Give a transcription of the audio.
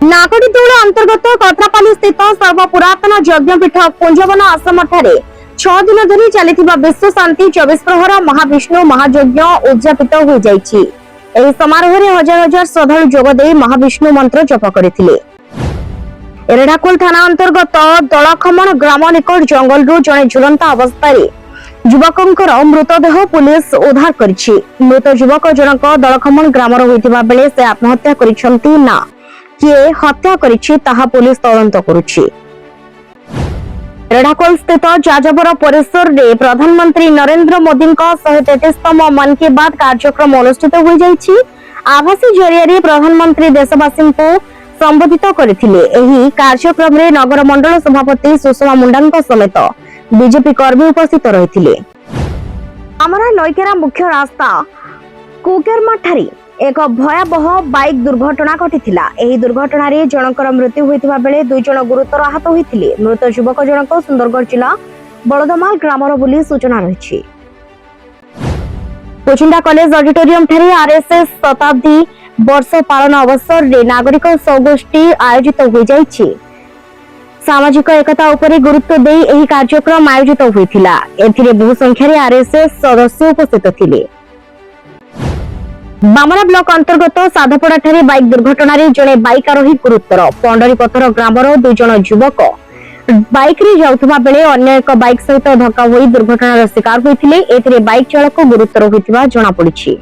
नागड़ी देउल अंतर्गत कथरापाली स्थित सर्वपुरातन यज्ञपीठ कुंजवन आश्रम 6 दिन धरी चलिथिबा विश्व शांति 24 प्रहर महाविष्णु महायज्ञ उद्यापित हो जाइछि। एही समारोह रे हजार हजार श्रद्धालु जोग देई महाविष्णु मंत्र जप करथिले। एरडाकोल थाना अंतर्गत दलखमण ग्राम निकट जंगल रु जने झुलंता अवस्था युवकंकर मृतदेह पुलिस उद्धार करिछि। मृत युवक जनक दलखमण ग्रामर होइतिबा बेले से आत्महत्या करिसंती ना किए हत्या करिछि ताहा पुलिस तदंत करुछि। रेढाकोल स्थित जाजबर परिसर रे प्रधानमंत्री नरेंद्र मोदी 133तम मन की बात कार्यक्रम अनुष्ठित हो जाइछि। आभासी जरिया प्रधानमंत्री देशवासी को संबोधित करथिले। एही कार्यक्रम रे नगर मंडल सभापति सुषमा मुंडा समेत बीजेपी कर्मी उपस्थित रहिथिले। आमरा लयकेरा मुख्य रास्ता कुकेरमा ठारी एक भयावह बाइक दुर्घटना घटिथिला। एही दुर्घटना रे जनकर मृत्यु होइतिबा बेले 2 जन गुरुतर आहत होइथिले। मृत युवक जनक सुंदरगढ़ जिला बलदमाल ग्रामर बोली सूचना रहिछि। कोचिंडा कॉलेज ऑडिटोरियम ठारे आरएसएस शताब्दी वर्ष पालन अवसर रे नागरिक संगोष्ठी आयोजित हो जाइछि। सामाजिक एकता उपरे गुरुत्व देई एही कार्यक्रम आयोजित होइथिला। एथिरे बहु संख्या रे आरएसएस सदस्य उपस्थित थिले। बामरा ब्लॉक अंतर्गत साधपड़ा ठारे बाइक दुर्घटना रे जने बाइक आरोही गुरुतर। पंडरीपथर ग्रामर 2 जन युवक बाइक रे जाउथबा बेले अन्य एक बाइक सहित धक्का होई दुर्घटनार शिकार होइथिले। एथिरे बाइक चालक गुरुतर होइथिबा जणा पड़िछि।